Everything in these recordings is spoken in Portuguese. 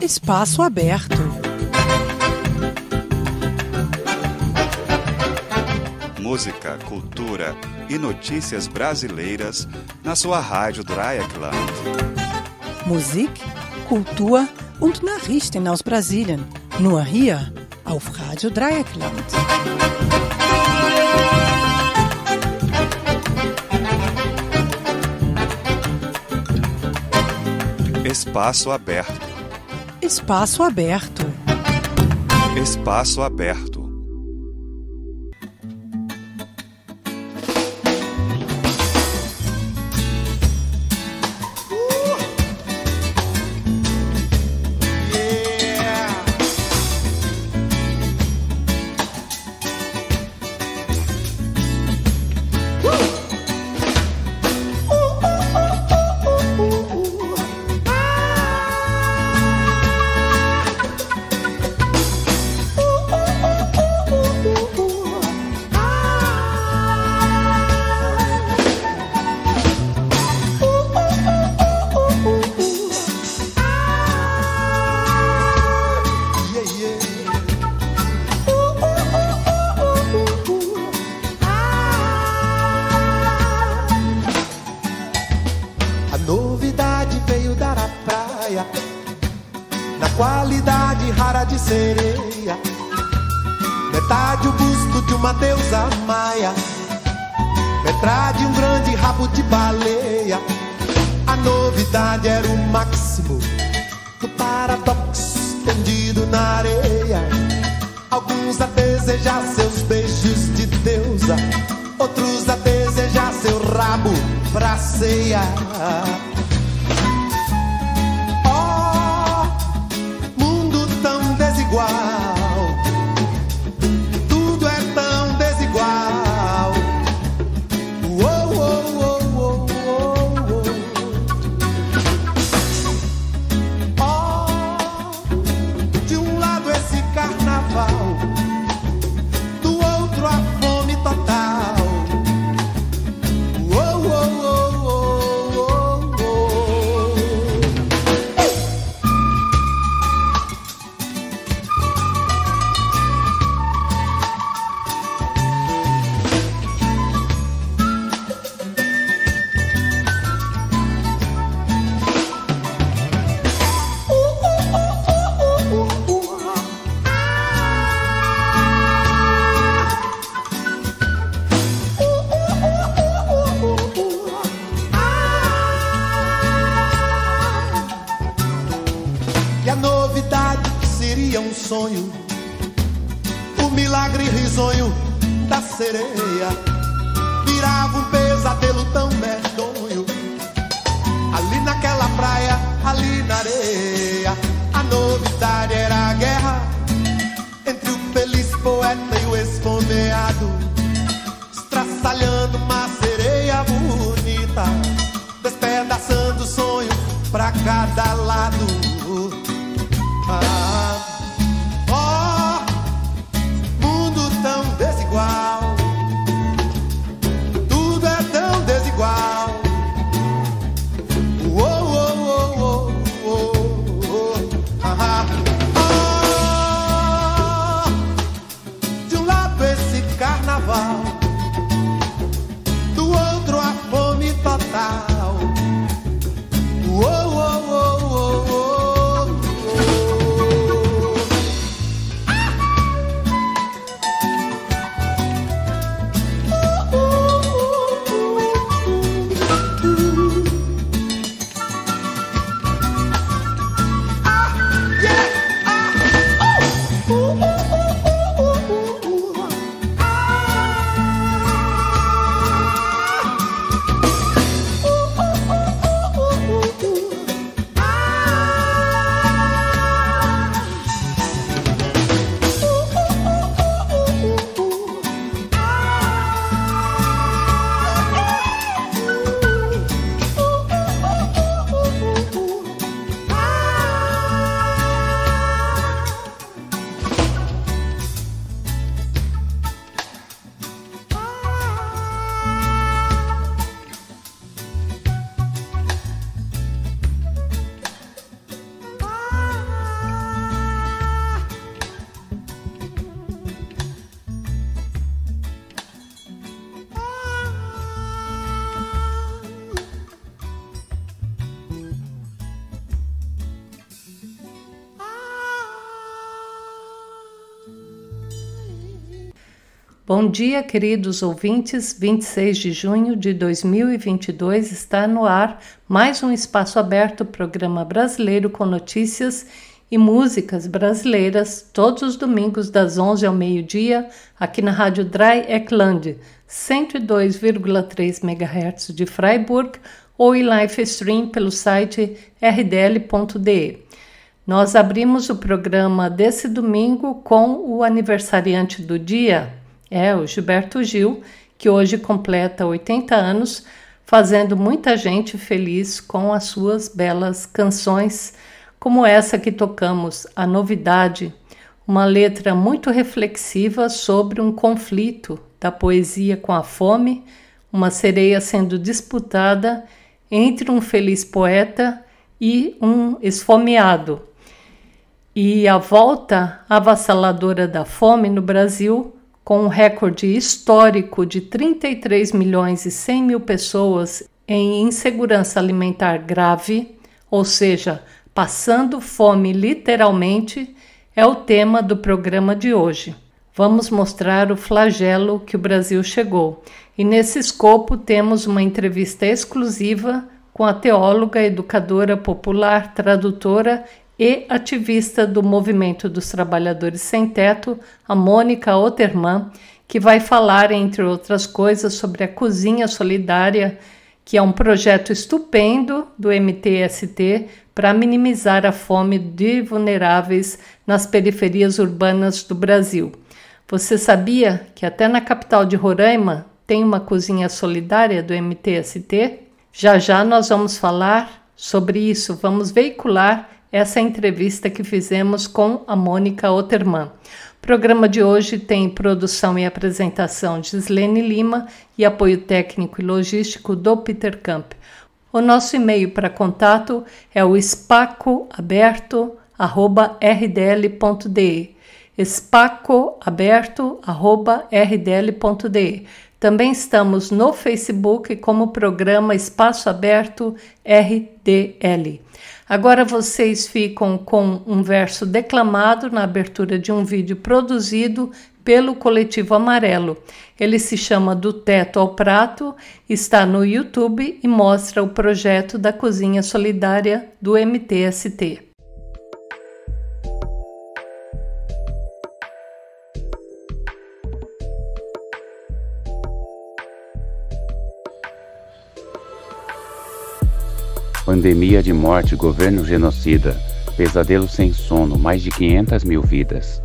Espaço Aberto. Música, cultura e notícias brasileiras na sua rádio Dreieckland. Musik, Kultur und Nachrichten aus Brasilien. Nur hier auf Radio Dreieckland. Espaço Aberto. Espaço Aberto. Espaço Aberto. Na qualidade rara de sereia, metade o busto de uma deusa maia, metade um grande rabo de baleia. A novidade era o máximo do paradoxo tendido na areia. Alguns a desejar seus beijos de deusa, outros a desejar seu rabo pra ceia. Tudo é tão desigual. Oh, oh, oh, oh, oh, oh. De um lado esse carnaval, do outro a fome total. Oh, oh, oh, oh, oh, oh. E a novidade seria um sonho, o milagre risonho da sereia virava um pesadelo tão medonho. Ali naquela praia, ali na areia, a novidade era a guerra entre o feliz poeta e o esfomeado, estraçalhando uma sereia bonita, despedaçando o sonho pra cada lado. Mundo tão desigual, tudo é tão desigual. Oh, oh, oh, oh, oh, oh. De um lado esse carnaval, do outro a fome total. Oh, oh, oh. Bom dia, queridos ouvintes. 26 de junho de 2022 está no ar mais um Espaço Aberto, programa brasileiro com notícias e músicas brasileiras, todos os domingos das 11 ao meio-dia, aqui na Rádio Dreieckland, 102,3 MHz de Freiburg ou em live stream pelo site rdl.de. Nós abrimos o programa desse domingo com o aniversariante do dia, o Gilberto Gil, que hoje completa 80 anos, fazendo muita gente feliz com as suas belas canções, como essa que tocamos, A Novidade, uma letra muito reflexiva sobre um conflito da poesia com a fome, uma sereia sendo disputada entre um feliz poeta e um esfomeado. E a volta avassaladora da fome no Brasil, com um recorde histórico de 33 milhões e 100 mil pessoas em insegurança alimentar grave, ou seja, passando fome literalmente, é o tema do programa de hoje. Vamos mostrar o flagelo que o Brasil chegou. E nesse escopo temos uma entrevista exclusiva com a teóloga, educadora popular, tradutora e ativista do Movimento dos Trabalhadores Sem Teto, a Mônica Ottermann, que vai falar, entre outras coisas, sobre a Cozinha Solidária, que é um projeto estupendo do MTST para minimizar a fome de vulneráveis nas periferias urbanas do Brasil. Você sabia que até na capital de Roraima tem uma cozinha solidária do MTST? Já já nós vamos falar sobre isso, vamos veicular essa entrevista que fizemos com a Mônica Ottermann. O programa de hoje tem produção e apresentação de Gislene Lima e apoio técnico e logístico do Peter Camp. O nosso e-mail para contato é o espacoaberto@rdl.de. espacoaberto@rdl.de. Também estamos no Facebook como programa Espaço Aberto RDL. Agora vocês ficam com um verso declamado na abertura de um vídeo produzido pelo Coletivo Amarelo. Ele se chama Do Teto ao Prato, está no YouTube e mostra o projeto da Cozinha Solidária do MTST. Pandemia de morte, governo genocida, pesadelo sem sono, mais de 500 mil vidas.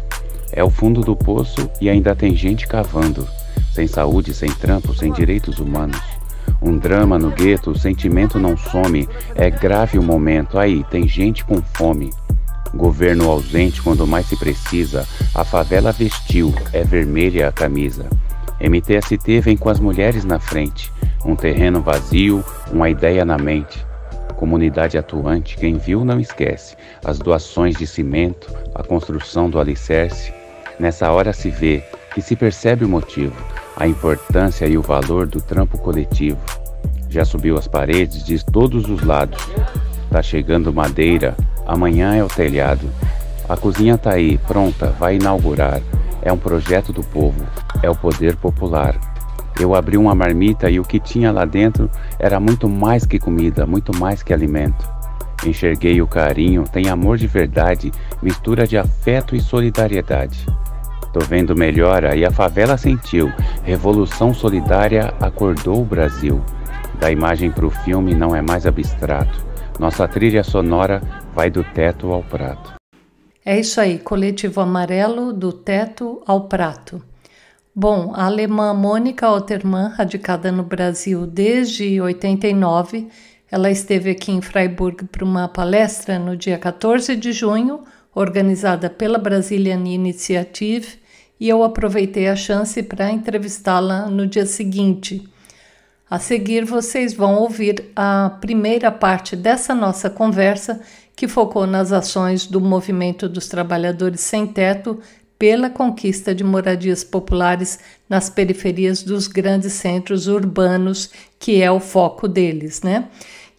É o fundo do poço e ainda tem gente cavando, sem saúde, sem trampo, sem direitos humanos. Um drama no gueto, o sentimento não some, é grave o momento, aí tem gente com fome. Governo ausente quando mais se precisa, a favela vestiu, é vermelha a camisa. MTST vem com as mulheres na frente, um terreno vazio, uma ideia na mente. Comunidade atuante, quem viu não esquece, as doações de cimento, a construção do alicerce. Nessa hora se vê, que se percebe o motivo, a importância e o valor do trampo coletivo. Já subiu as paredes de todos os lados, tá chegando madeira, amanhã é o telhado. A cozinha tá aí, pronta, vai inaugurar, é um projeto do povo, é o poder popular. Eu abri uma marmita e o que tinha lá dentro era muito mais que comida, muito mais que alimento. Enxerguei o carinho, tem amor de verdade, mistura de afeto e solidariedade. Tô vendo melhora e a favela sentiu, revolução solidária acordou o Brasil. Da imagem pro filme não é mais abstrato, nossa trilha sonora vai do teto ao prato. É isso aí, Coletivo Amarelo, do teto ao prato. Bom, a alemã Mônica Ottermann, radicada no Brasil desde 89, ela esteve aqui em Freiburg para uma palestra no dia 14 de junho, organizada pela Brazilian Initiative, e eu aproveitei a chance para entrevistá-la no dia seguinte. A seguir, vocês vão ouvir a primeira parte dessa nossa conversa, que focou nas ações do Movimento dos Trabalhadores Sem Teto pela conquista de moradias populares nas periferias dos grandes centros urbanos, que é o foco deles, né?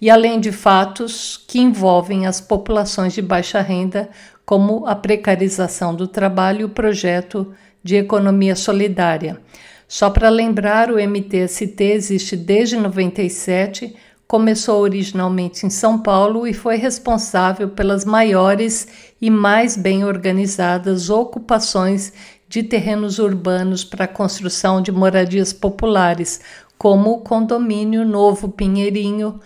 E além de fatos que envolvem as populações de baixa renda, como a precarização do trabalho e o projeto de economia solidária. Só para lembrar, o MTST existe desde 97, começou originalmente em São Paulo e foi responsável pelas maiores e mais bem organizadas ocupações de terrenos urbanos para a construção de moradias populares, como o Condomínio Novo Pinheirinho,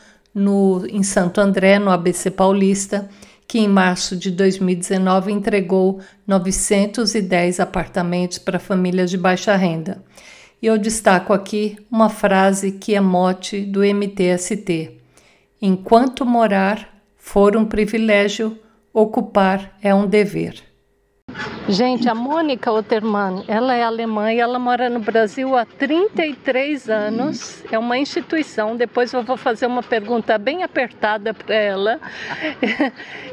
em Santo André, no ABC Paulista, que em março de 2019 entregou 910 apartamentos para famílias de baixa renda. E eu destaco aqui uma frase que é mote do MTST. Enquanto morar for um privilégio, ocupar é um dever. Gente, a Mônica Ottermann, ela é alemã e ela mora no Brasil há 33 anos. É uma instituição, depois eu vou fazer uma pergunta bem apertada para ela.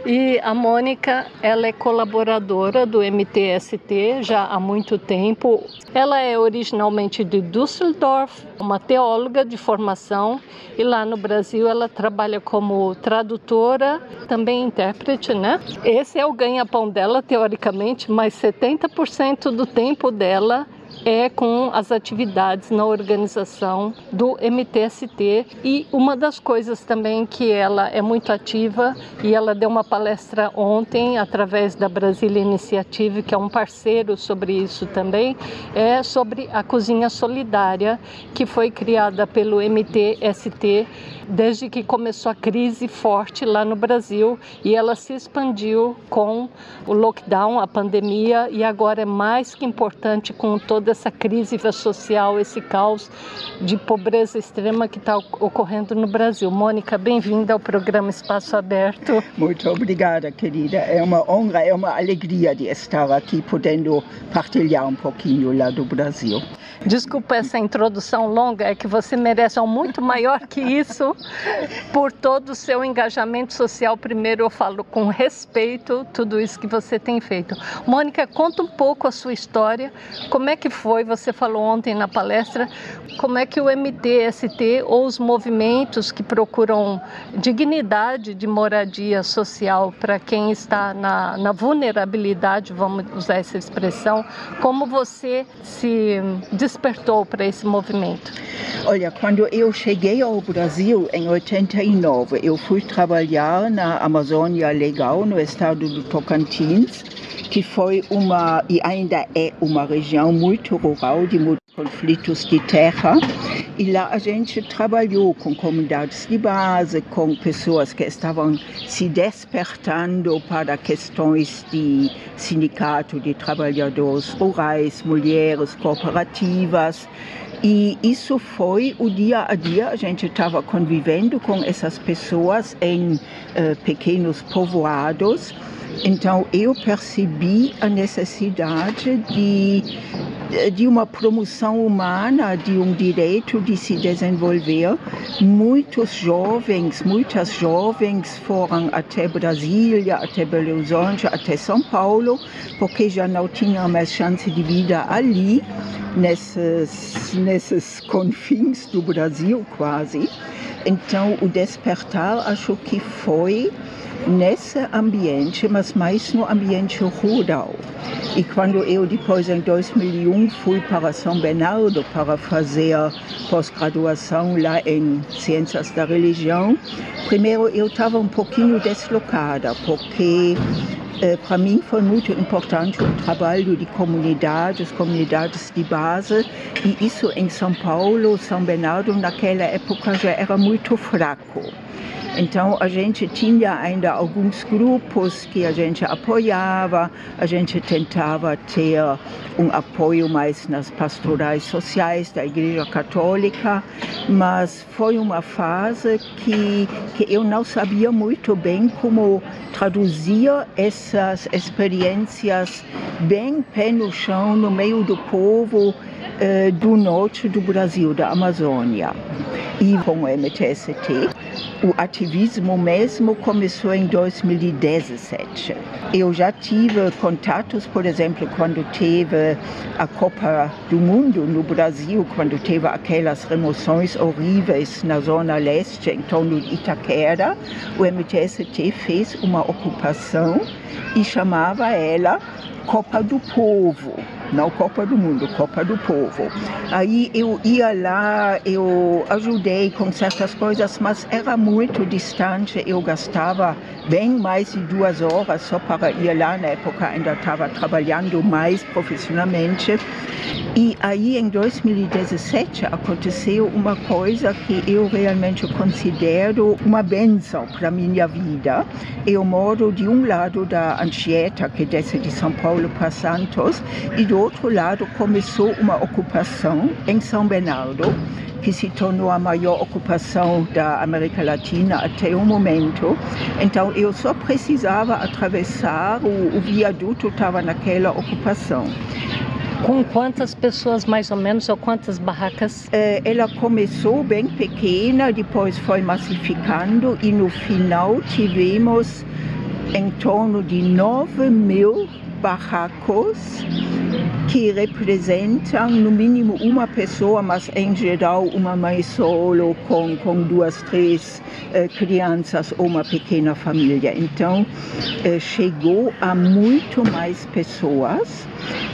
E a Mônica, ela é colaboradora do MTST já há muito tempo. Ela é originalmente de Düsseldorf, uma teóloga de formação, e lá no Brasil ela trabalha como tradutora, também intérprete, né? Esse é o ganha-pão dela, teoricamente, mas 70% do tempo dela é com as atividades na organização do MTST. E uma das coisas também que ela é muito ativa, e ela deu uma palestra ontem através da Brasília Iniciative, que é um parceiro sobre isso também, é sobre a cozinha solidária, que foi criada pelo MTST desde que começou a crise forte lá no Brasil, e ela se expandiu com o lockdown, a pandemia, e agora é mais que importante com toda essa crise social, esse caos de pobreza extrema que está ocorrendo no Brasil. Mônica, bem-vinda ao programa Espaço Aberto. Muito obrigada, querida. É uma honra, é uma alegria de estar aqui, podendo partilhar um pouquinho lá do Brasil. Desculpa essa introdução longa, é que você merece algo muito maior que isso, por todo o seu engajamento social. Primeiro eu falo com respeito tudo isso que você tem feito. Mônica, conta um pouco a sua história, como é que foi, você falou ontem na palestra, como é que o MTST ou os movimentos que procuram dignidade de moradia social para quem está na vulnerabilidade, vamos usar essa expressão, como você se despertou para esse movimento? Olha, quando eu cheguei ao Brasil em 89, eu fui trabalhar na Amazônia Legal, no estado do Tocantins, que foi e ainda é uma região muito rural, de muitos conflitos de terra. E lá a gente trabalhou com comunidades de base, com pessoas que estavam se despertando para questões de sindicato de trabalhadores rurais, mulheres, cooperativas. E isso foi o dia a dia, a gente estava convivendo com essas pessoas em pequenos povoados. Então eu percebi a necessidade de uma promoção humana, de um direito de se desenvolver. Muitas jovens foram até Brasília, até Belo Horizonte, até São Paulo, porque já não tinham mais chance de vida ali, nesses confins do Brasil quase. Então o despertar acho que foi nesse ambiente, mas mais no ambiente rural. E quando eu depois, em 2001, fui para São Bernardo para fazer pós-graduação lá em Ciências da Religião, primeiro eu estava um pouquinho deslocada, porque para mim foi muito importante o trabalho de comunidades de base, e isso em São Paulo, São Bernardo, naquela época já era muito fraco. Então a gente tinha ainda alguns grupos que a gente apoiava, a gente tentava ter um apoio mais nas pastorais sociais da Igreja Católica, mas foi uma fase que eu não sabia muito bem como traduzir essas experiências bem pé no chão, no meio do povo do norte do Brasil, da Amazônia. E com o MTST, o ativismo mesmo começou em 2017. Eu já tive contatos, por exemplo, quando teve a Copa do Mundo no Brasil, quando teve aquelas remoções horríveis na Zona Leste, em torno de Itaquera, o MTST fez uma ocupação e chamava ela Copa do Povo, não Copa do Mundo, Copa do Povo. Aí eu ia lá, eu ajudei com certas coisas, mas era muito distante, eu gastava bem mais de 2 horas só para ir lá, na época ainda estava trabalhando mais profissionalmente. E aí em 2017 aconteceu uma coisa que eu realmente considero uma bênção para a minha vida. Eu moro de um lado da Anchieta, que desce de São Paulo para Santos, e do outro lado começou uma ocupação em São Bernardo, que se tornou a maior ocupação da América Latina até o momento. Então eu só precisava atravessar, o viaduto estava naquela ocupação. Com quantas pessoas mais ou menos, ou quantas barracas? Ela começou bem pequena, depois foi massificando e no final tivemos em torno de 9.000 barracos que representam no mínimo uma pessoa, mas em geral uma mãe solo com 2, 3 crianças ou uma pequena família. Então chegou a muito mais pessoas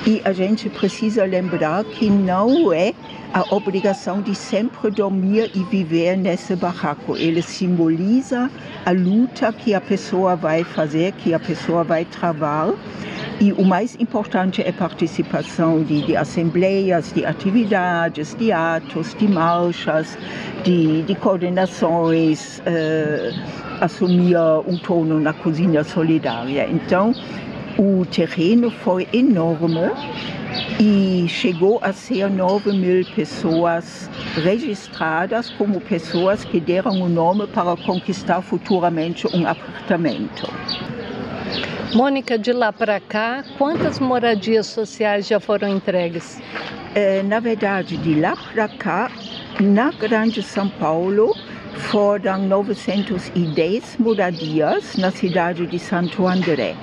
e a gente precisa lembrar que não é a obrigação de sempre dormir e viver nesse barraco. Ele simboliza a luta que a pessoa vai fazer, que a pessoa vai travar. E o mais importante é a participação de assembleias, de atividades, de atos, de marchas, de coordenações, assumir um turno na cozinha solidária. Então, o terreno foi enorme e chegou a ser 9.000 pessoas registradas como pessoas que deram o nome para conquistar futuramente um apartamento. Mônica, de lá para cá, quantas moradias sociais já foram entregues? Na verdade, de lá para cá, na Grande São Paulo, foram 910 moradias na cidade de Santo André.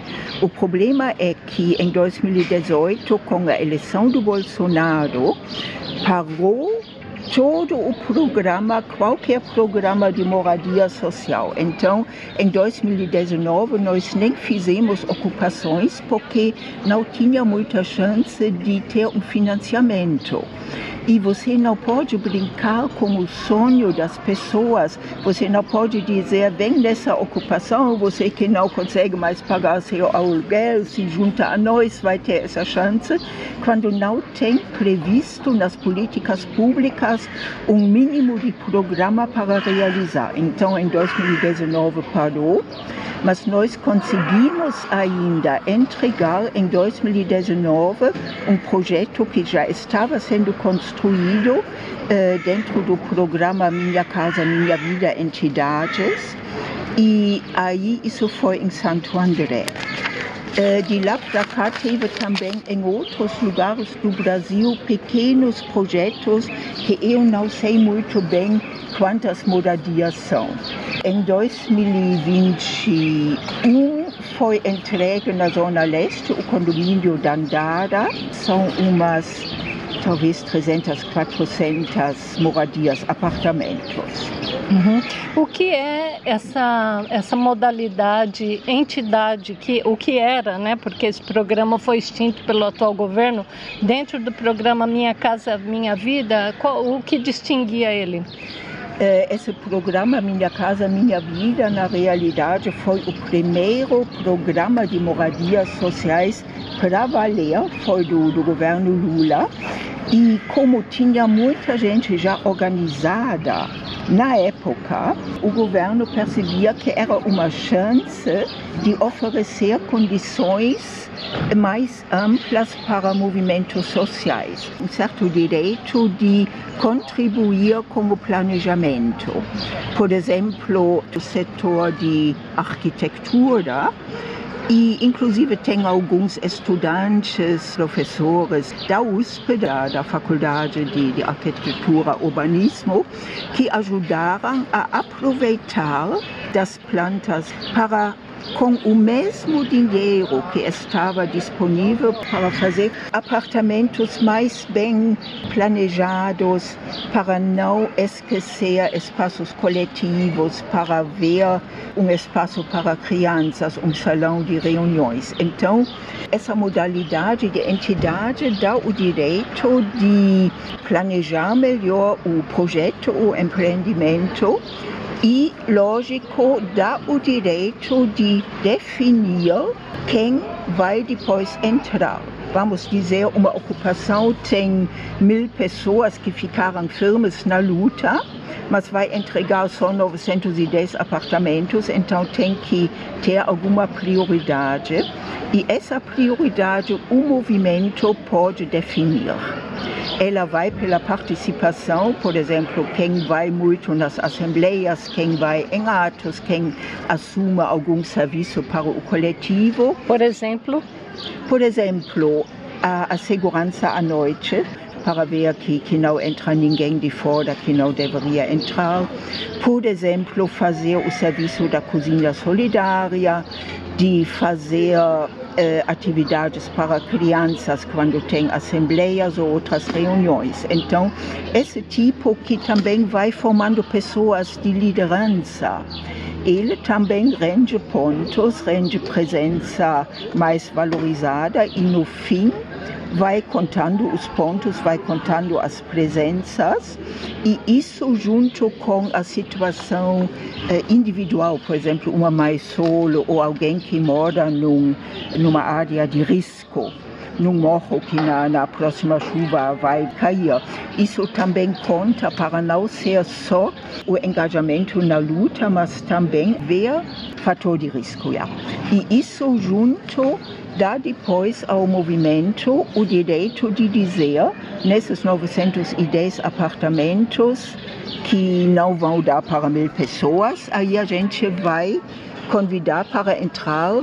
O problema é que em 2018, com a eleição do Bolsonaro, parou todo o programa, qualquer programa de moradia social. Então, em 2019, nós nem fizemos ocupações porque não tinha muita chance de ter um financiamento. E você não pode brincar com o sonho das pessoas. Você não pode dizer, vem nessa ocupação, você que não consegue mais pagar seu aluguel, se junta a nós, vai ter essa chance, quando não tem previsto nas políticas públicas um mínimo de programa para realizar. Então, em 2019 parou, mas nós conseguimos ainda entregar em 2019 um projeto que já estava sendo construído dentro do programa Minha Casa Minha Vida Entidades, e aí isso foi em Santo André. De lá para cá teve também em outros lugares do Brasil pequenos projetos que eu não sei muito bem quantas moradias são. Em 2021 foi entregue na Zona Leste o condomínio Dandara, são umas talvez 300, 400 moradias, apartamentos. Uhum. O que é essa modalidade, entidade, o que era, né? Porque esse programa foi extinto pelo atual governo, dentro do programa Minha Casa Minha Vida, o que distinguia ele? Esse programa Minha Casa Minha Vida, na realidade, foi o primeiro programa de moradias sociais para valer, foi do governo Lula. E como tinha muita gente já organizada na época, o governo percebia que era uma chance de oferecer condições mais amplas para movimentos sociais, um certo direito de contribuir com o planejamento. Por exemplo, o setor de arquitetura, e inclusive tem alguns estudantes, professores da USP, da Faculdade de Arquitetura e Urbanismo, que ajudaram a aproveitar das plantas para com o mesmo dinheiro que estava disponível para fazer apartamentos mais bem planejados, para não esquecer espaços coletivos, para ver um espaço para crianças, um salão de reuniões. Então, essa modalidade de entidade dá o direito de planejar melhor o projeto, o empreendimento, e, lógico, dá o direito de definir quem vai depois entrar. Vamos dizer, uma ocupação tem 1.000 pessoas que ficaram firmes na luta, mas vai entregar só 910 apartamentos, então tem que ter alguma prioridade. E essa prioridade o movimento pode definir. Ela vai pela participação, por exemplo, quem vai muito nas assembleias, quem vai em atos, quem assume algum serviço para o coletivo. Por exemplo, a segurança à noite, para ver que não entra ninguém de fora que não deveria entrar. Por exemplo, fazer o serviço da cozinha solidária, de fazer atividades para crianças quando tem assembleias ou outras reuniões. Então, esse tipo que também vai formando pessoas de liderança. Ele também rende pontos, rende presença mais valorizada e no fim vai contando os pontos, vai contando as presenças e isso junto com a situação individual, por exemplo, uma mãe solo ou alguém que mora numa área de risco, num morro que na próxima chuva vai cair. Isso também conta para não ser só o engajamento na luta, mas também ver fator de risco. Ja. E isso junto dá depois ao movimento o direito de dizer, nesses 910 apartamentos que não vão dar para 1.000 pessoas, aí a gente vai convidar para entrar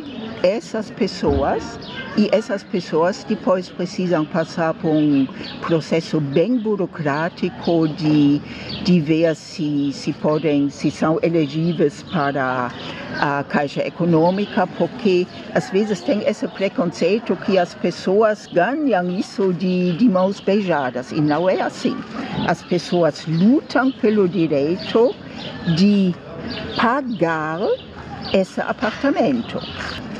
essas pessoas e essas pessoas depois precisam passar por um processo bem burocrático de ver se são elegíveis para a Caixa Econômica, porque às vezes tem esse preconceito que as pessoas ganham isso de mãos beijadas e não é assim. As pessoas lutam pelo direito de pagar esse apartamento.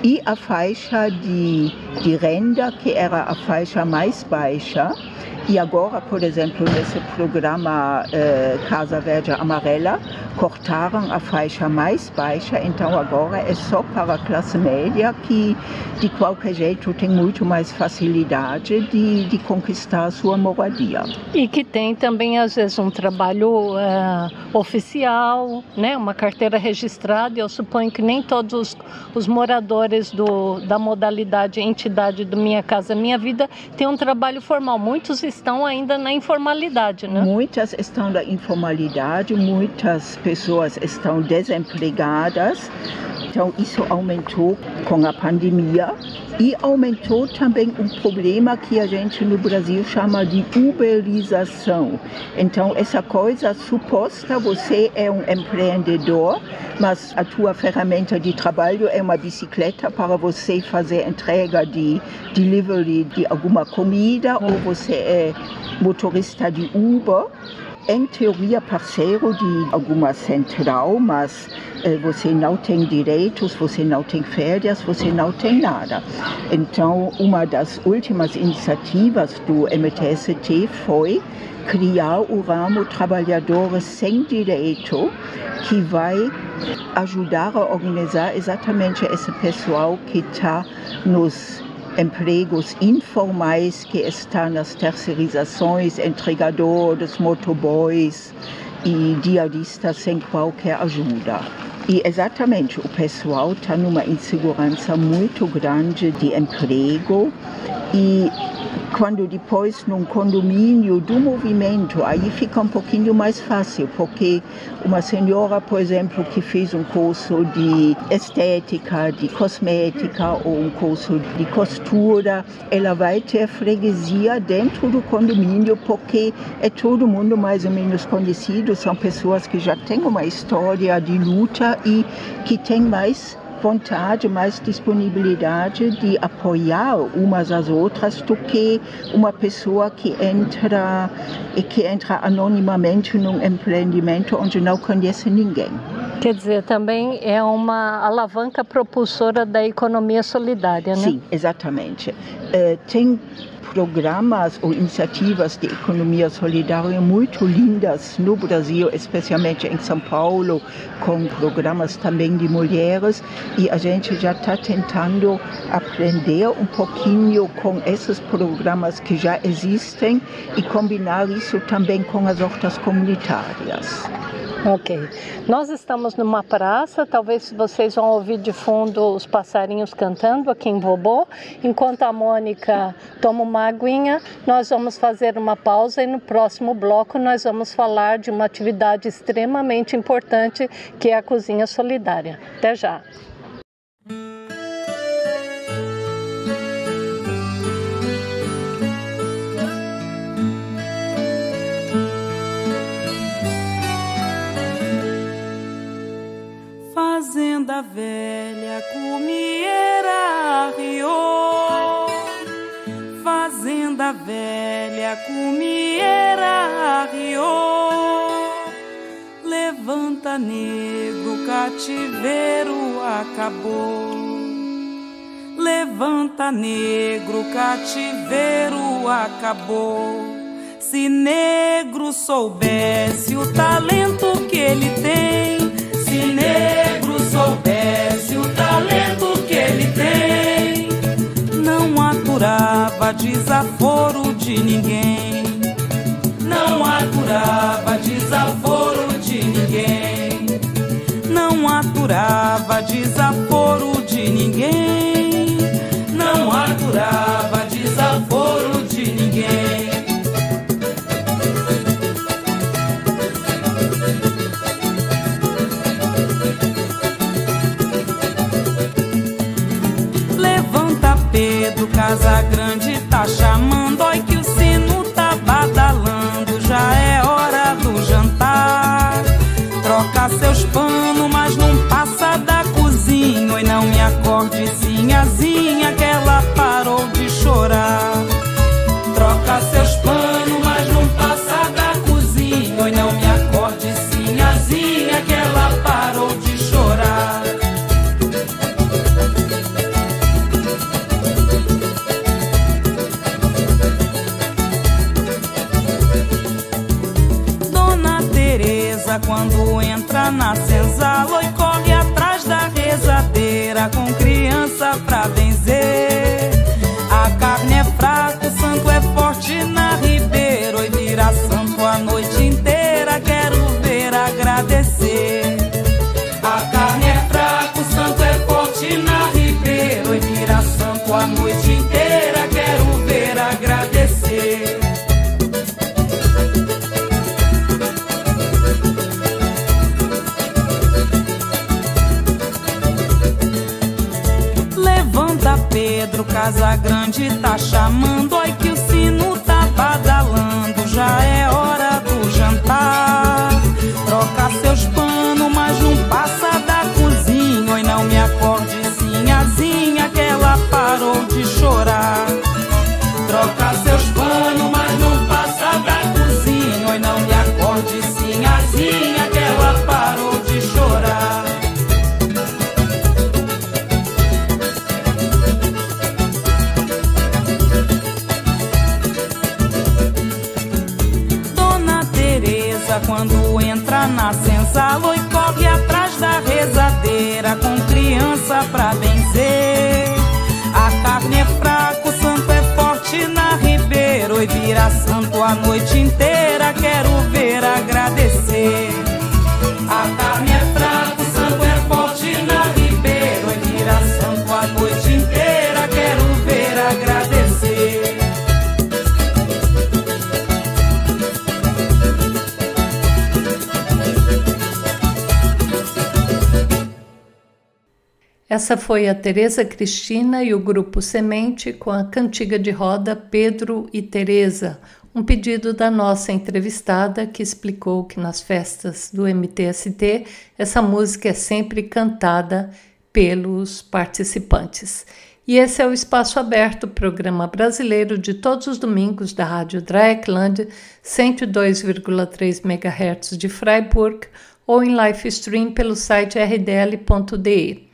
E a faixa de renda, que era a faixa mais baixa, e agora, por exemplo, nesse programa Casa Verde Amarela, cortaram a faixa mais baixa, então agora é só para a classe média que, de qualquer jeito, tem muito mais facilidade de conquistar sua moradia. E que tem também, às vezes, um trabalho oficial, né? Uma carteira registrada, e eu suponho que nem todos os moradores da modalidade entidade do Minha Casa Minha Vida têm um trabalho formal. Muitos estão ainda na informalidade, né? Muitas estão na informalidade, muitas pessoas estão desempregadas. Então, isso aumentou com a pandemia e aumentou também um problema que a gente no Brasil chama de uberização. Então, essa coisa suposta, você é um empreendedor, mas a tua ferramenta de trabalho é uma bicicleta para você fazer entrega de delivery de alguma comida, ou você é motorista de Uber. Em teoria, parceiro de alguma central, mas você não tem direitos, você não tem férias, você não tem nada. Então, uma das últimas iniciativas do MTST foi criar o ramo Trabalhadores Sem Direito, que vai ajudar a organizar exatamente esse pessoal que está nos empregos informais, que está nas terceirizações, entregadores, motoboys e diaristas sem qualquer ajuda. E exatamente o pessoal está numa insegurança muito grande de emprego e quando depois num condomínio do movimento, aí fica um pouquinho mais fácil, porque uma senhora, por exemplo, que fez um curso de estética, de cosmética ou um curso de costura, ela vai ter freguesia dentro do condomínio, porque é todo mundo mais ou menos conhecido, são pessoas que já têm uma história de luta e que têm mais vontade, mais disponibilidade de apoiar umas às outras do que uma pessoa que entra anonimamente num empreendimento onde não conhece ninguém. Quer dizer, também é uma alavanca propulsora da economia solidária, né? Sim, exatamente. Tem programas ou iniciativas de economia solidária muito lindas no Brasil, especialmente em São Paulo, com programas também de mulheres, e a gente já está tentando aprender um pouquinho com esses programas que já existem e combinar isso também com as hortas comunitárias. Ok. Nós estamos numa praça, talvez vocês vão ouvir de fundo os passarinhos cantando aqui em Bobô. Enquanto a Mônica toma uma aguinha, nós vamos fazer uma pausa e no próximo bloco nós vamos falar de uma atividade extremamente importante que é a cozinha solidária. Até já! Fazenda velha, cumieira arriou. Fazenda velha, cumieira arriou. Levanta, negro, cativeiro acabou. Levanta, negro, cativeiro acabou. Se negro soubesse o talento que ele tem, se negro soubesse o talento que ele tem, não aturava desaforo de ninguém. Não aturava desaforo de ninguém. Não aturava desaforo de ninguém. Não aturava desaforo de ninguém. Pedro Casagrande tá chamando, oi que o sino tá badalando, já é hora do jantar. Troca seus panos, mas não passa da cozinha, oi não me acorde sinhazinha que ela parou de chorar. Troca seus panos, mas não passa da cozinha, oi não me acorde sinhazinha que ela parou de chorar. Quando entra na senzala e corre atrás da rezadeira com criança pra benzer. A carne é fraca, o santo é forte na ribeira, e vira santo a noite inteira, quero ver agradecer. A carne é fraca, o santo é forte na ribeira, e vira santo a noite inteira, quero ver agradecer. Pedro Casagrande tá chamando, oi que o sino tá badalando, já é hora do jantar. Troca seus panos, mas não passa da cozinha, oi não me acorde sinhazinha que ela parou de chorar. Troca seus panos, mas não passa da cozinha, oi não me acorde sinhazinha que ela parou de chorar. Quando entra na senzala e corre atrás da rezadeira com criança pra benzer. A carne é fraca, o santo é forte na ribeira, e vira santo a noite inteira, quero ver agradecer. A carne é fraca, o santo é forte na ribeira, e vira santo a noite inteira, quero ver agradecer. Essa foi a Tereza Cristina e o Grupo Semente com a cantiga de roda Pedro e Tereza, um pedido da nossa entrevistada que explicou que nas festas do MTST essa música é sempre cantada pelos participantes. E esse é o Espaço Aberto, programa brasileiro de todos os domingos da Rádio Dreieckland, 102,3 MHz de Freiburg, ou em live stream pelo site rdl.de.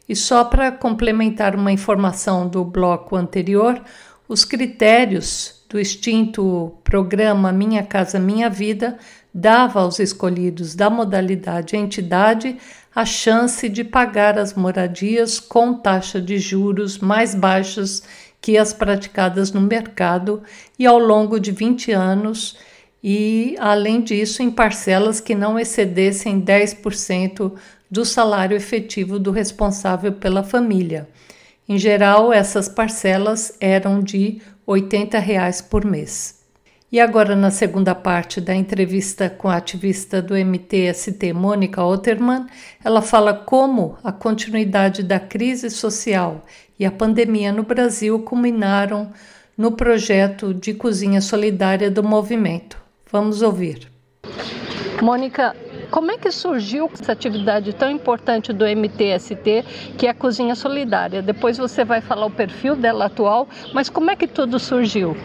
E só para complementar uma informação do bloco anterior, os critérios do extinto programa Minha Casa Minha Vida dava aos escolhidos da modalidade entidade a chance de pagar as moradias com taxa de juros mais baixas que as praticadas no mercado e ao longo de 20 anos e, além disso, em parcelas que não excedessem 10% do salário efetivo do responsável pela família. Em geral, essas parcelas eram de R$ 80 por mês. E agora, na segunda parte da entrevista com a ativista do MTST, Mônica Otterman, ela fala como a continuidade da crise social e a pandemia no Brasil culminaram no projeto de cozinha solidária do movimento. Vamos ouvir. Mônica, como é que surgiu essa atividade tão importante do MTST, que é a cozinha solidária? Depois você vai falar o perfil dela atual, mas como é que tudo surgiu?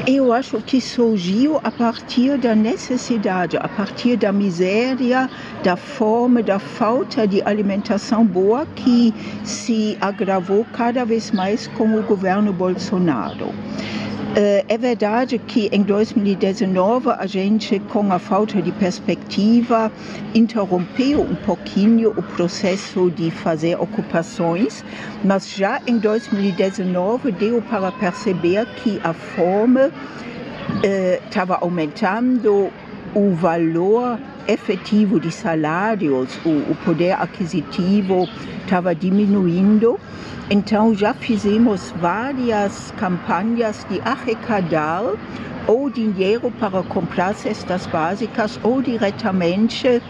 Eu acho que surgiu a partir da necessidade, a partir da miséria, da fome, da falta de alimentação boa que se agravou cada vez mais com o governo Bolsonaro. É verdade que em 2019 a gente, com a falta de perspectiva, interrompeu um pouquinho o processo de fazer ocupações, mas já em 2019 deu para perceber que a fome estava aumentando, o valor efetivo de salários, o poder aquisitivo estava diminuindo. Então já fizemos várias campanhas de arrecadar ou dinheiro para comprar cestas básicas ou diretamente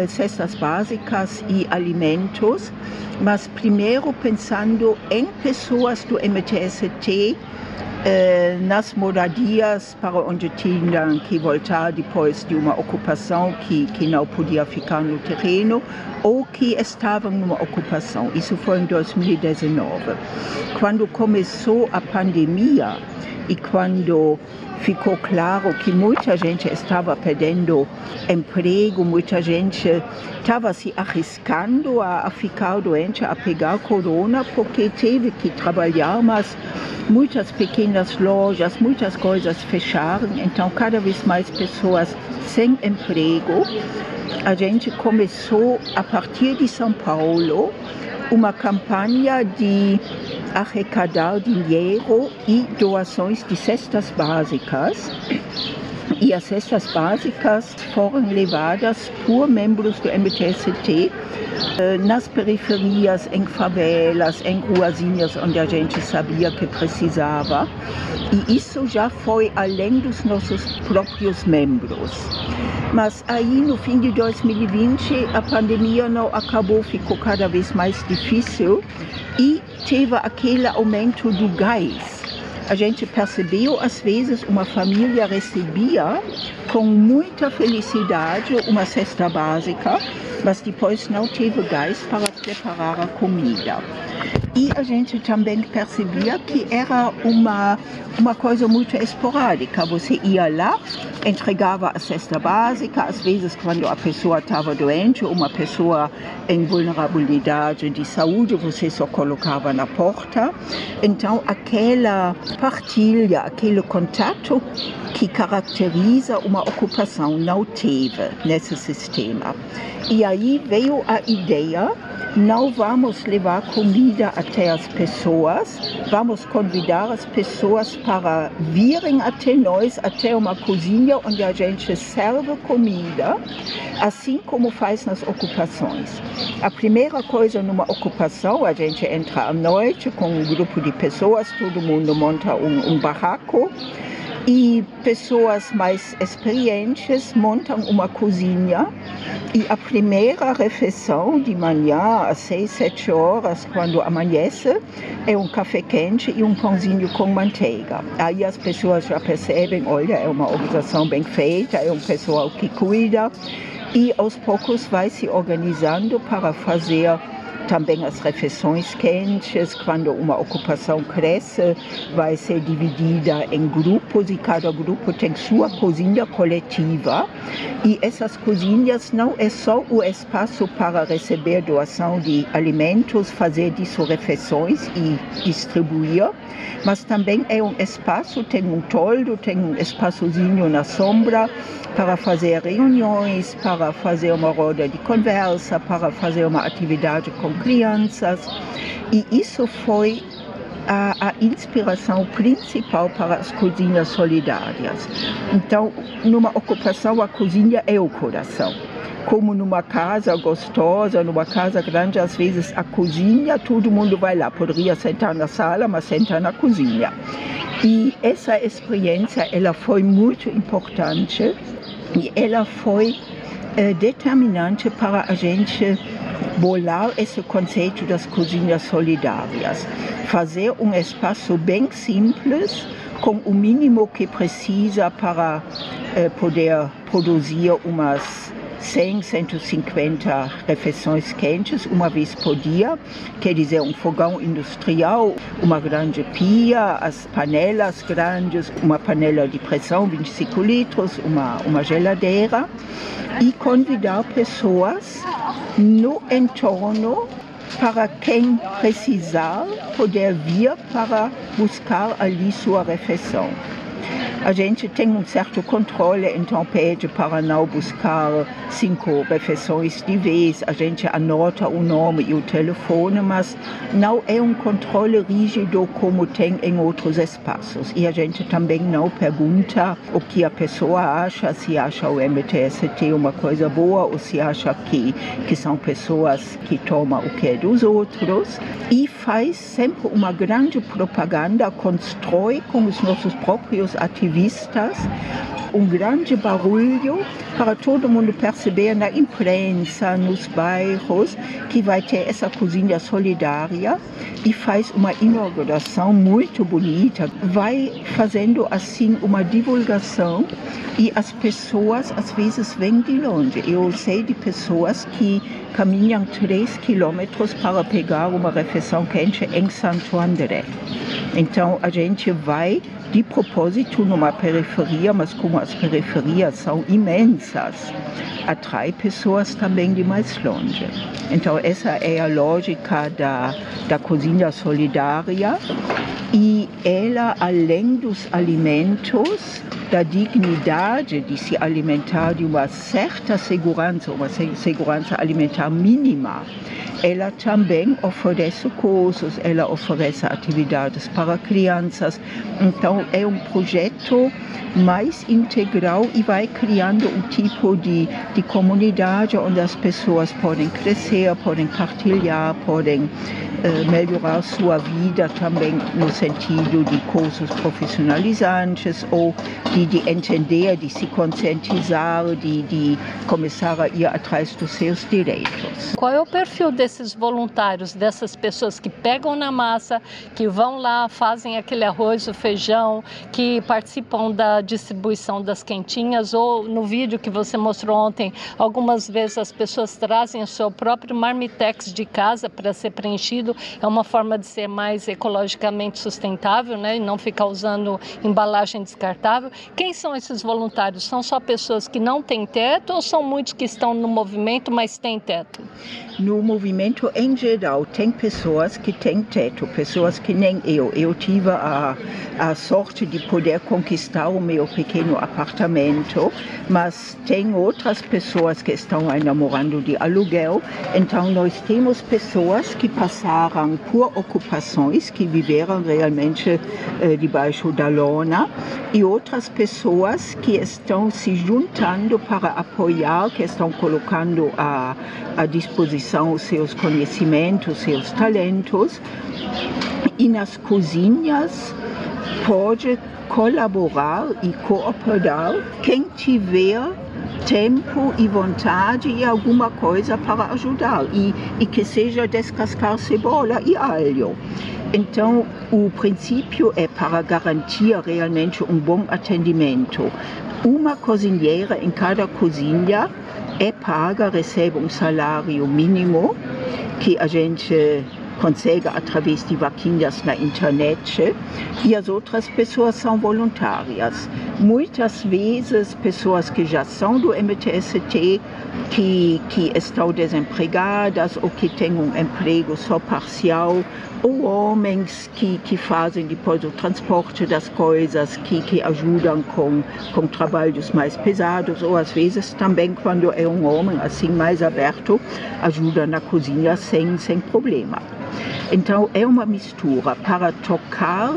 cestas básicas e alimentos, mas primeiro pensando em pessoas do MTST, nas moradias para onde tinham que voltar depois de uma ocupação que não podia ficar no terreno ou que estavam numa ocupação. Isso foi em 2019. Quando começou a pandemia e quando ficou claro que muita gente estava perdendo emprego, muita gente estava se arriscando a ficar doente, a pegar corona, porque teve que trabalhar, mas muitas pequenas lojas, muitas coisas fecharam, então cada vez mais pessoas sem emprego. A gente começou, a partir de São Paulo, uma campanha de arrecadar dinheiro e doações de cestas básicas. E as cestas básicas foram levadas por membros do MTST nas periferias, em favelas, em ruazinhas onde a gente sabia que precisava. E isso já foi além dos nossos próprios membros. Mas aí, no fim de 2020, a pandemia não acabou, ficou cada vez mais difícil e teve aquele aumento do gás. A gente percebeu, às vezes, uma família recebia com muita felicidade uma cesta básica, mas depois não teve gás para preparar a comida. E a gente também percebia que era uma coisa muito esporádica. Você ia lá, entregava a cesta básica, às vezes quando a pessoa estava doente, uma pessoa em vulnerabilidade de saúde, você só colocava na porta. Então aquela partilha, aquele contato que caracteriza uma ocupação não teve nesse sistema. E aí veio a ideia: não vamos levar comida até as pessoas, vamos convidar as pessoas para virem até nós, até uma cozinha onde a gente serve comida, assim como faz nas ocupações. A primeira coisa numa ocupação, a gente entra à noite com um grupo de pessoas, todo mundo monta um barraco, e pessoas mais experientes montam uma cozinha e a primeira refeição de manhã às 6, 7 horas, quando amanhece, é um café quente e um pãozinho com manteiga. Aí as pessoas já percebem, olha, é uma organização bem feita, é um pessoal que cuida. E aos poucos vai se organizando para fazer também as refeições quentes. Quando uma ocupação cresce, vai ser dividida em grupos e cada grupo tem sua cozinha coletiva. E essas cozinhas não é só o espaço para receber doação de alimentos, fazer disso refeições e distribuir, mas também é um espaço, tem um toldo, tem um espaçozinho na sombra para fazer reuniões, para fazer uma roda de conversa, para fazer uma atividade com crianças. E isso foi a inspiração principal para as cozinhas solidárias. Então, numa ocupação, a cozinha é o coração. Como numa casa gostosa, numa casa grande, às vezes a cozinha, todo mundo vai lá. Poderia sentar na sala, mas senta na cozinha. E essa experiência, ela foi muito importante e ela foi determinante para a gente bolar esse conceito das cozinhas solidárias. Fazer um espaço bem simples, com o mínimo que precisa para poder produzir umas 100, 150 refeições quentes uma vez por dia, quer dizer, um fogão industrial, uma grande pia, as panelas grandes, uma panela de pressão, 25 litros, uma geladeira, e convidar pessoas no entorno para quem precisar poder vir para buscar ali sua refeição. A gente tem um certo controle, então pede para não buscar 5 refeições de vez. A gente anota o nome e o telefone, mas não é um controle rígido como tem em outros espaços. E a gente também não pergunta o que a pessoa acha, se acha o MTST uma coisa boa ou se acha que são pessoas que tomam o que é dos outros. E faz sempre uma grande propaganda, constrói com os nossos próprios ativistas um grande barulho para todo mundo perceber na imprensa, nos bairros, que vai ter essa cozinha solidária e faz uma inauguração muito bonita. Vai fazendo assim uma divulgação e as pessoas às vezes vêm de longe. Eu sei de pessoas que caminham 3 quilômetros para pegar uma refeição quente em Santo André. Então a gente vai de propósito numa periferia, mas como as periferias são imensas, atrai pessoas também de mais longe. Então essa é a lógica da cozinha solidária e ela, além dos alimentos, da dignidade de se alimentar de uma certa segurança, uma segurança alimentar mínima, ela também oferece cursos, ela oferece atividades para crianças. Então é um projeto mais integral e vai criando um tipo de comunidade onde as pessoas podem crescer, podem partilhar, podem melhorar sua vida também no sentido de cursos profissionalizantes ou de entender, de se conscientizar, de começar a ir atrás dos seus direitos. Qual é o perfil desses voluntários, dessas pessoas que pegam na massa, que vão lá, fazem aquele arroz, o feijão, que participam da distribuição das quentinhas, ou no vídeo que você mostrou ontem, algumas vezes as pessoas trazem o seu próprio marmitex de casa para ser preenchido. É uma forma de ser mais ecologicamente sustentável, né? E não ficar usando embalagem descartável. Quem são esses voluntários? São só pessoas que não têm teto ou são muitos que estão no movimento, mas têm teto? No movimento em geral tem pessoas que têm teto, pessoas que nem eu. Eu tive a sorte de poder conquistar o meu pequeno apartamento, mas tem outras pessoas que estão ainda morando de aluguel. Então nós temos pessoas que passaram por ocupações, que viveram realmente debaixo da lona, e outras pessoas que estão se juntando para apoiar, que estão colocando à disposição os seus conhecimentos, seus talentos. E nas cozinhas pode colaborar e cooperar quem tiver tempo e vontade e alguma coisa para ajudar, e que seja descascar cebola e alho. Então, o princípio é para garantir realmente um bom atendimento. Uma cozinheira em cada cozinha paga, recebe salário mínimo que a gente consegue através de vaquinhas na internet, e as outras pessoas são voluntárias. Muitas vezes pessoas que já são do MTST, que estão desempregadas ou que têm emprego só parcial, ou homens que fazem depois o transporte das coisas, que ajudam com trabalhos mais pesados, ou às vezes também quando é homem assim mais aberto, ajuda na cozinha sem problema. Então é uma mistura para tocar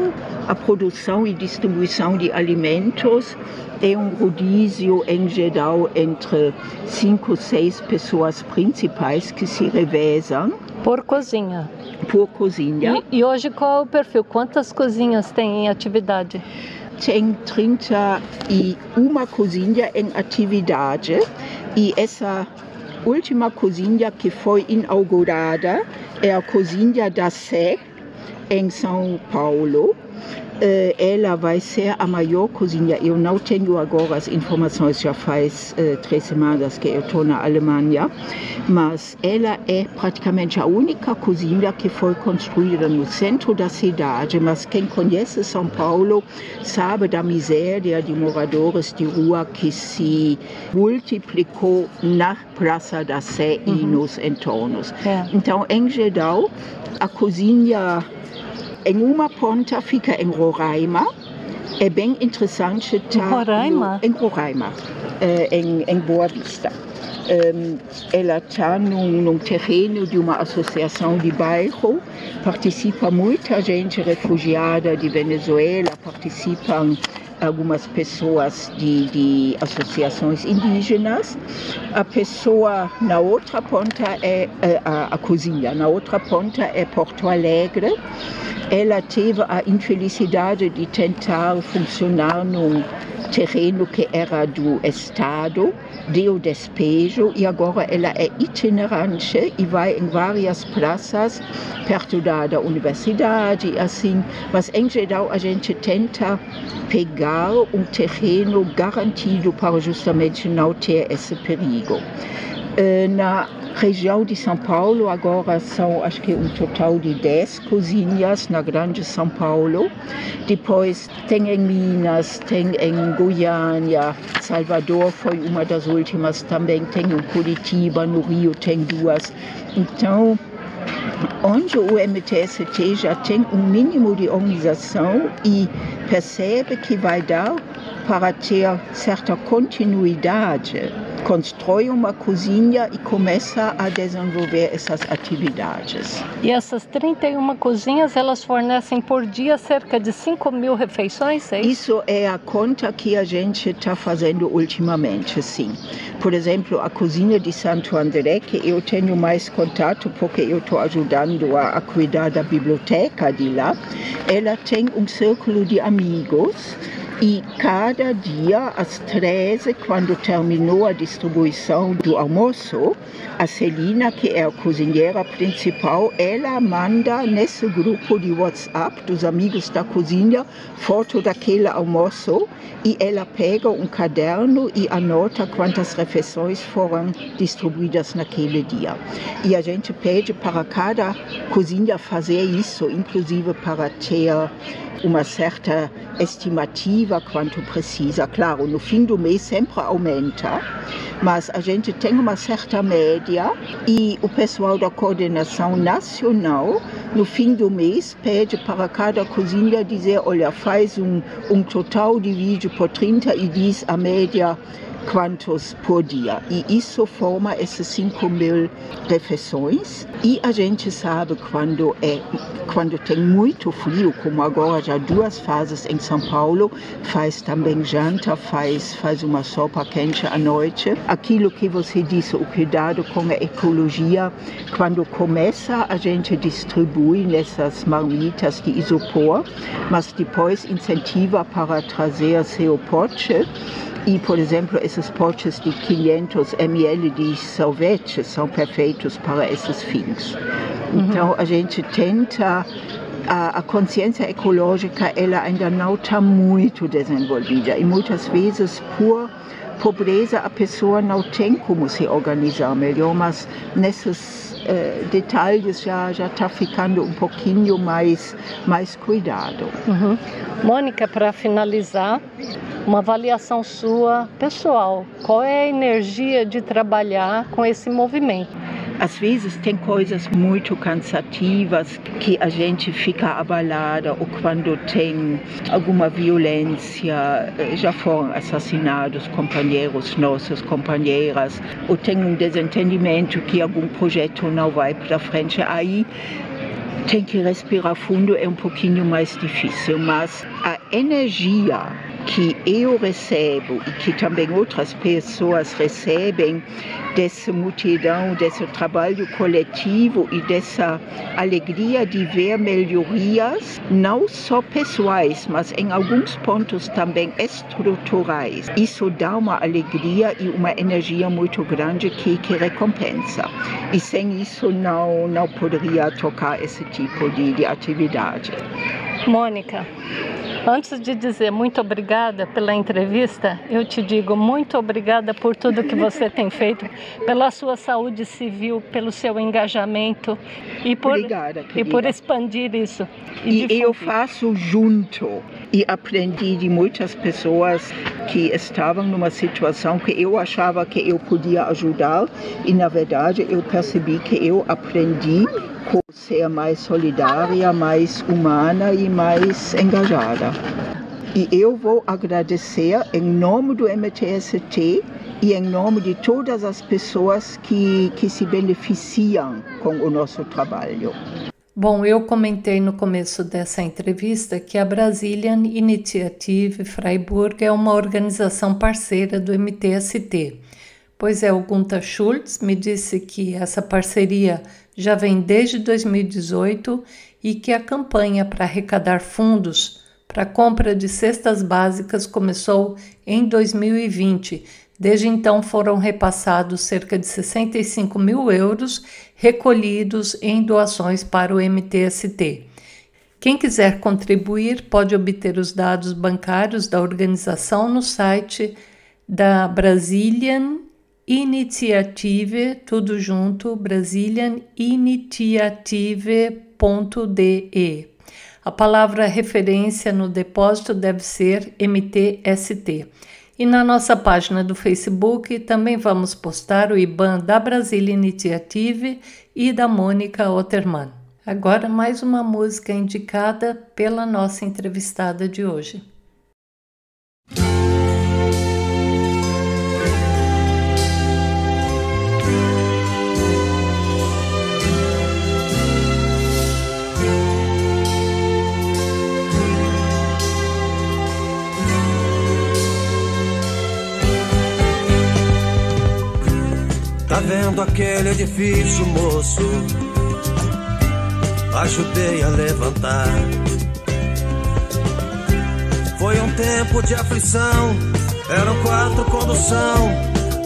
a produção e distribuição de alimentos. É rodízio em geral entre 5 ou 6 pessoas principais que se revezam. Por cozinha. Por cozinha. E hoje qual é o perfil? Quantas cozinhas tem em atividade? Tem 31 cozinha em atividade, e essa última cozinha que foi inaugurada é a cozinha da Sé, em São Paulo. Ela vai ser a maior cozinha. Eu não tenho agora as informações, já faz 3 semanas que eu estou na Alemanha, mas ela é praticamente a única cozinha que foi construída no centro da cidade. Mas quem conhece São Paulo sabe da miséria de moradores de rua que se multiplicou na Praça da Sé e nos entornos. Então, em geral, a cozinha em uma ponta fica em Roraima. É bem interessante estar Roraima? Em Roraima, em Boa Vista. Ela está num terreno de uma associação de bairro. Participa muita gente refugiada de Venezuela, participam algumas pessoas de associações indígenas. A pessoa na outra ponta é a cozinha, na outra ponta é Porto Alegre. Ela teve a infelicidade de tentar funcionar num terreno que era do Estado, deu despejo, e agora ela é itinerante e vai em várias praças perto da universidade, assim. Mas em geral a gente tenta pegar terreno garantido para justamente não ter esse perigo. Na região de São Paulo agora são, acho que total de 10 cozinhas na grande São Paulo. Depois tem em Minas, tem em Goiânia, Salvador foi uma das últimas também, tem em Curitiba, no Rio tem 2. Então, onde o MTST já tem mínimo de organização e percebe que vai dar para ter certa continuidade, constrói uma cozinha e começa a desenvolver essas atividades. E essas 31 cozinhas, elas fornecem por dia cerca de 5.000 refeições, é isso? Isso é a conta que a gente está fazendo ultimamente, sim. Por exemplo, a cozinha de Santo André, que eu tenho mais contato porque eu estou ajudando a cuidar da biblioteca de lá, ela tem círculo de amigos. E cada dia, às 13, quando terminou a distribuição do almoço, a Celina, que é a cozinheira principal, ela manda nesse grupo de WhatsApp dos amigos da cozinha foto daquele almoço, e ela pega caderno e anota quantas refeições foram distribuídas naquele dia. E a gente pede para cada cozinha fazer isso, inclusive para ter uma certa estimativa quanto precisa. Claro, no fim do mês sempre aumenta, mas a gente tem uma certa média, e o pessoal da coordenação nacional, no fim do mês, pede para cada cozinha dizer, olha, faz total, divide por 30 e diz a média quantos por dia. E isso forma essas 5.000 refeições. E a gente sabe quando tem muito frio, como agora já 2 fases em São Paulo, faz também janta, faz uma sopa quente à noite. Aquilo que você disse, o cuidado com a ecologia, quando começa a gente distribui nessas marmitas de isopor, mas depois incentiva para trazer seu pote. E, por exemplo, esses potes de 500 ml de sorvete são perfeitos para esses fins. Então, a gente tenta, a consciência ecológica, ela ainda não está muito desenvolvida. E muitas vezes, por pobreza a pessoa não tem como se organizar melhor, mas nesses detalhes já está ficando um pouquinho mais cuidado. Uhum. Mônica, para finalizar, uma avaliação sua pessoal, qual é a energia de trabalhar com esse movimento? Às vezes tem coisas muito cansativas que a gente fica abalada, ou quando tem alguma violência, já foram assassinados companheiros nossos, companheiras, ou tem um desentendimento que algum projeto não vai para frente, aí tem que respirar fundo, é um pouquinho mais difícil, mas a energia que eu recebo e que também outras pessoas recebem dessa multidão, desse trabalho coletivo e dessa alegria de ver melhorias, não só pessoais, mas em alguns pontos também estruturais. Isso dá uma alegria e uma energia muito grande que recompensa. E sem isso não poderia tocar esse tipo de atividade. Mônica, antes de dizer muito obrigada pela entrevista, eu te digo muito obrigada por tudo que você tem feito, pela sua saúde civil, pelo seu engajamento e por expandir isso. E eu faço junto e aprendi de muitas pessoas que estavam numa situação que eu achava que eu podia ajudar e, na verdade, eu percebi que eu aprendi como ser mais solidária, mais humana e mais engajada. E eu vou agradecer em nome do MTST e em nome de todas as pessoas que se beneficiam com o nosso trabalho. Bom, eu comentei no começo dessa entrevista que a Brazilian Initiative Freiburg é uma organização parceira do MTST. Pois o Gunther Schultz me disse que essa parceria já vem desde 2018 e que a campanha para arrecadar fundos para a compra de cestas básicas começou em 2020. Desde então foram repassados cerca de 65 mil euros recolhidos em doações para o MTST. Quem quiser contribuir pode obter os dados bancários da organização no site da Brazilian Initiative, tudo junto, brasilianinitiative.de. A palavra referência no depósito deve ser MTST. E na nossa página do Facebook também vamos postar o IBAN da Brazilian Initiative e da Mônica Ottermann. Agora mais uma música indicada pela nossa entrevistada de hoje. Tá vendo aquele edifício, moço? Ajudei a levantar. Foi um tempo de aflição. Eram 4 condução,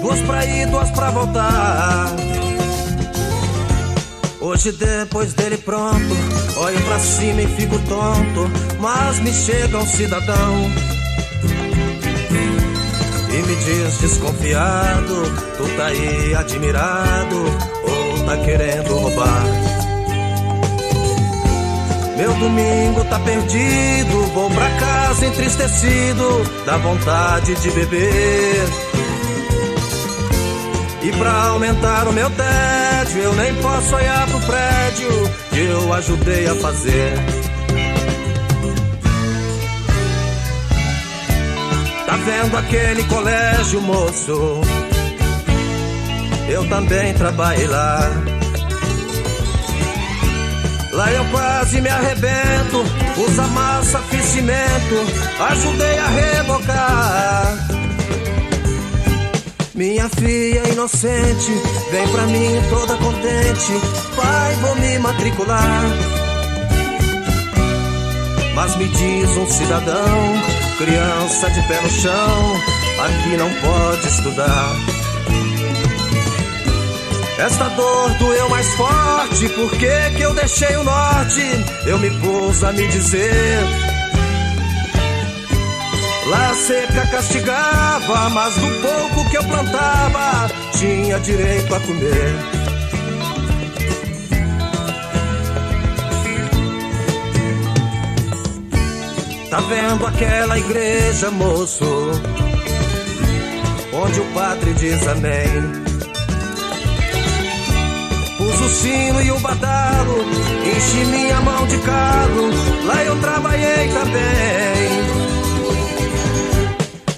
2 pra ir, 2 pra voltar. Hoje depois dele pronto, olho pra cima e fico tonto. Mas me chega um cidadão e me diz desconfiado: tu tá aí admirado ou tá querendo roubar? Meu domingo tá perdido, vou pra casa entristecido, dá vontade de beber. E pra aumentar o meu tédio, eu nem posso olhar pro prédio que eu ajudei a fazer. Tá vendo aquele colégio, moço? Eu também trabalhei lá. Lá eu quase me arrebento, usa massa, fiz cimento, ajudei a rebocar. Minha filha inocente vem pra mim toda contente: pai, vou me matricular. Mas me diz um cidadão, criança de pé no chão, aqui não pode estudar. Esta dor doeu mais forte, por que eu deixei o norte? Eu me pus a me dizer: Lá a seca castigava, mas do pouco que eu plantava tinha direito a comer. Tá vendo aquela igreja, moço, onde o padre diz amém? Pus o sino e o badalo, enchi minha mão de calo, lá eu trabalhei também.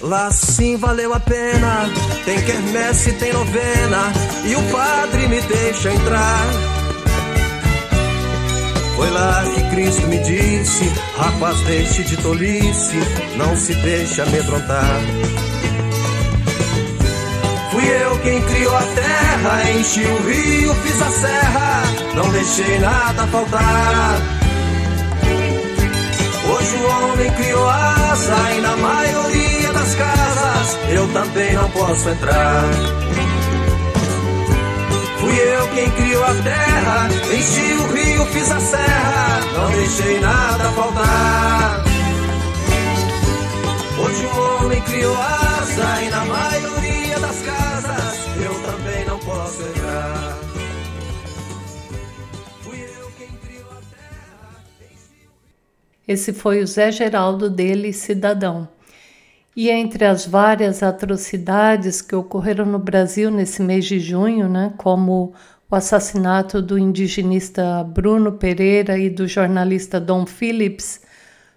Lá sim valeu a pena, tem quermesse, tem novena, e o padre me deixa entrar. Foi lá que Cristo me disse: rapaz, deixe de tolice, não se deixe amedrontar. Fui eu quem criou a terra, enchi o rio, fiz a serra, não deixei nada faltar. Hoje o homem criou asa e na maioria das casas eu também não posso entrar. Fui eu quem criou a terra, enchi o rio, fiz a serra, não deixei nada faltar. Hoje o homem criou asa e na maioria das casas eu também não posso entrar. Fui eu quem criou a terra, enchi o... Esse foi o Zé Geraldo, dele Cidadão. E entre as várias atrocidades que ocorreram no Brasil nesse mês de junho, como o assassinato do indigenista Bruno Pereira e do jornalista Dom Phillips,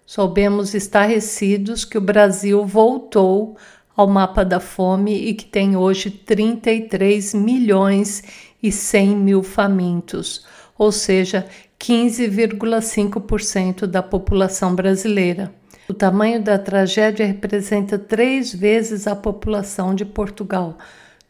soubemos estarrecidos que o Brasil voltou ao mapa da fome e que tem hoje 33 milhões e 100 mil famintos, ou seja, 15,5% da população brasileira. O tamanho da tragédia representa 3 vezes a população de Portugal.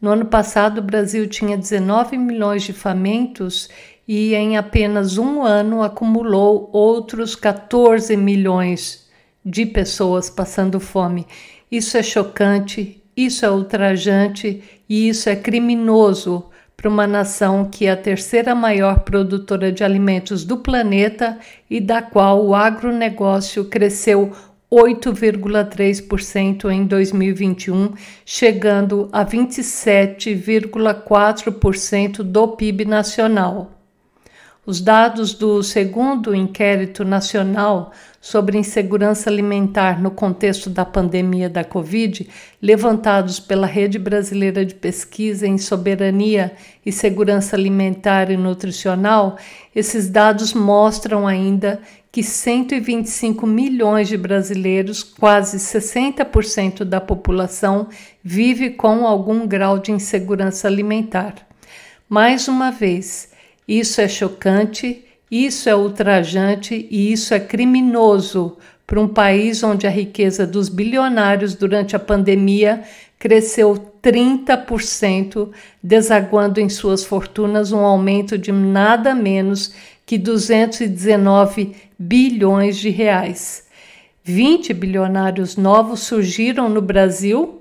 No ano passado, o Brasil tinha 19 milhões de famintos e em apenas um ano acumulou outros 14 milhões de pessoas passando fome. Isso é chocante, isso é ultrajante e isso é criminoso para uma nação que é a terceira maior produtora de alimentos do planeta e da qual o agronegócio cresceu 8,3% em 2021, chegando a 27,4% do PIB nacional. Os dados do segundo inquérito nacional sobre insegurança alimentar no contexto da pandemia da Covid, levantados pela Rede Brasileira de Pesquisa em Soberania e Segurança Alimentar e Nutricional, esses dados mostram ainda que 125 milhões de brasileiros, quase 60% da população, vive com algum grau de insegurança alimentar. Mais uma vez, isso é chocante, isso é ultrajante e isso é criminoso para um país onde a riqueza dos bilionários durante a pandemia cresceu 30%, desaguando em suas fortunas um aumento de nada menos que 219 bilhões de reais. 20 bilionários novos surgiram no Brasil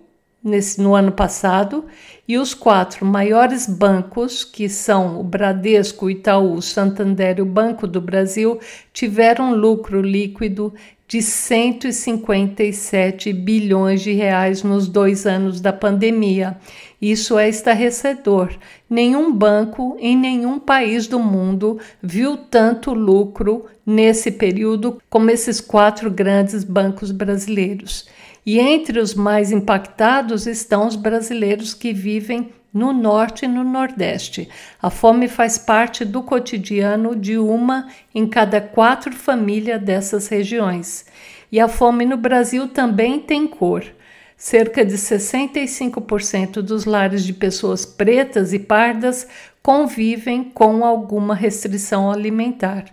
no ano passado e os 4 maiores bancos, que são o Bradesco, o Itaú, o Santander e o Banco do Brasil, tiveram lucro líquido de 157 bilhões de reais nos 2 anos da pandemia. Isso é estarrecedor. Nenhum banco em nenhum país do mundo viu tanto lucro nesse período como esses 4 grandes bancos brasileiros. E entre os mais impactados estão os brasileiros que vivem no Norte e no Nordeste. A fome faz parte do cotidiano de 1 em cada 4 famílias dessas regiões. E a fome no Brasil também tem cor. Cerca de 65% dos lares de pessoas pretas e pardas convivem com alguma restrição alimentar.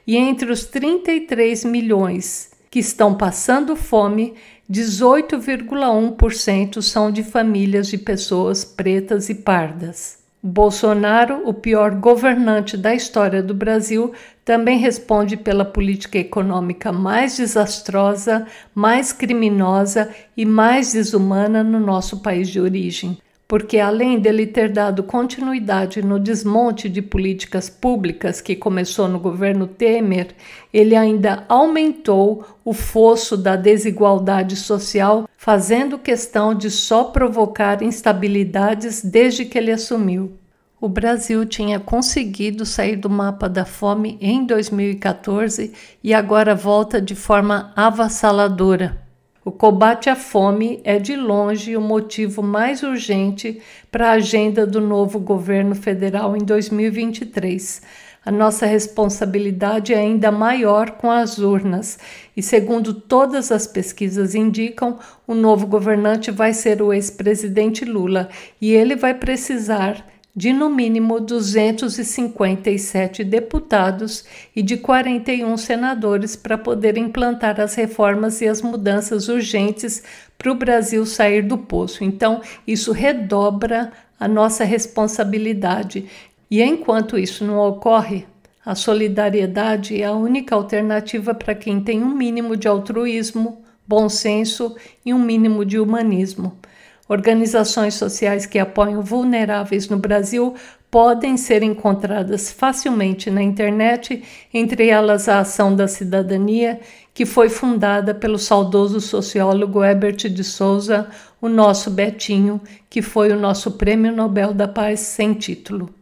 E entre os 33 milhões que estão passando fome, 18,1% são de famílias de pessoas pretas e pardas. Bolsonaro, o pior governante da história do Brasil, também responde pela política econômica mais desastrosa, mais criminosa e mais desumana no nosso país de origem. porque além dele ter dado continuidade no desmonte de políticas públicas que começou no governo Temer, ele ainda aumentou o fosso da desigualdade social, fazendo questão de só provocar instabilidades desde que ele assumiu. O Brasil tinha conseguido sair do mapa da fome em 2014 e agora volta de forma avassaladora. O combate à fome é, de longe, o motivo mais urgente para a agenda do novo governo federal em 2023. A nossa responsabilidade é ainda maior com as urnas e, segundo todas as pesquisas indicam, o novo governante vai ser o ex-presidente Lula e ele vai precisar de no mínimo 257 deputados e de 41 senadores para poder implantar as reformas e as mudanças urgentes para o Brasil sair do poço. Então, isso redobra a nossa responsabilidade. E enquanto isso não ocorre, a solidariedade é a única alternativa para quem tem um mínimo de altruísmo, bom senso e um mínimo de humanismo. Organizações sociais que apoiam vulneráveis no Brasil podem ser encontradas facilmente na internet, entre elas a Ação da Cidadania, que foi fundada pelo saudoso sociólogo Herbert de Souza, o nosso Betinho, que foi o nosso Prêmio Nobel da Paz sem título.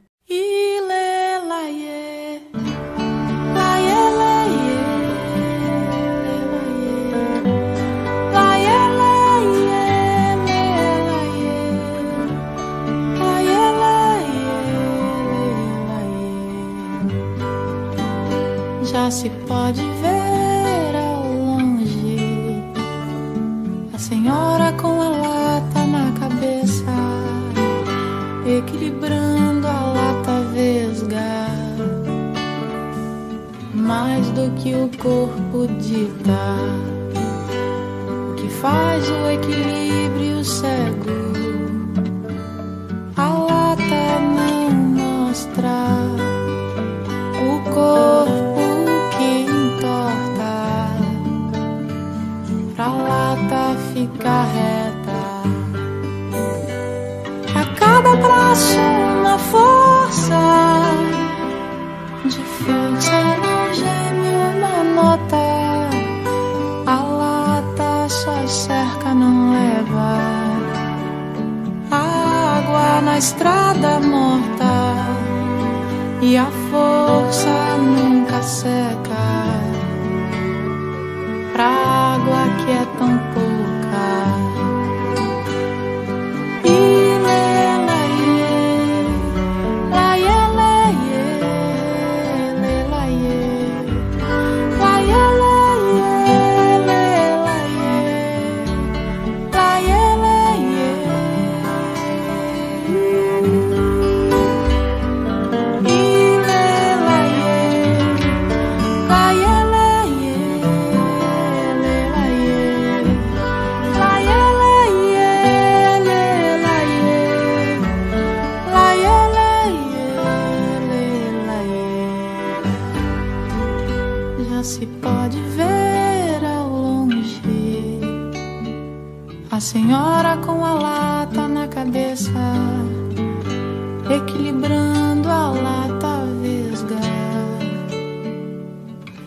Já se pode ver ao longe a senhora com a lata na cabeça, equilibrando a lata vesga, mais do que o corpo dita, o que faz o equilíbrio cego. A lata não mostra o corpo pra lata ficar reta. A cada braço uma força, de força não geme uma nota. A lata só cerca, não leva. A água na estrada morta e a força nunca seca. Pra água que é tão pouca. Se pode ver ao longe a senhora com a lata na cabeça, equilibrando a lata vesga,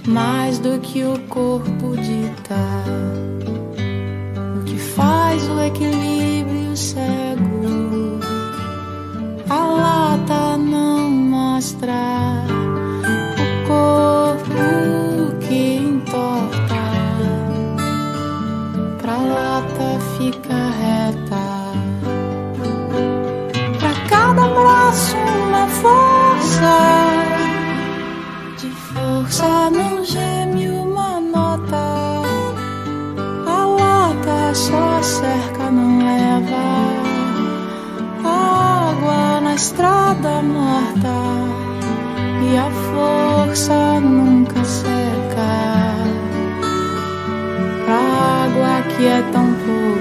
mais do que o corpo dita, o que faz o equilíbrio cego. A lata não mostra o corpo que importa, pra lata ficar reta. Pra cada braço uma força, de força não geme uma nota. A lata só cerca, não leva. A água na estrada morta e a força nunca seca. Pra água que é tão pouca.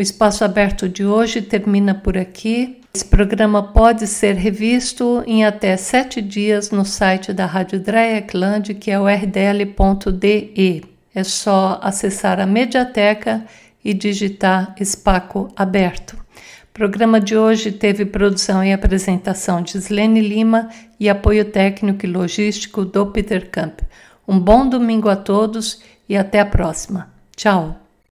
O Espaço Aberto de hoje termina por aqui. Esse programa pode ser revisto em até 7 dias no site da Rádio Dreieckland, que é o rdl.de. É só acessar a mediateca e digitar Espaço Aberto. O programa de hoje teve produção e apresentação de Slene Lima e apoio técnico e logístico do Peter Camp. Um bom domingo a todos e até a próxima. Tchau!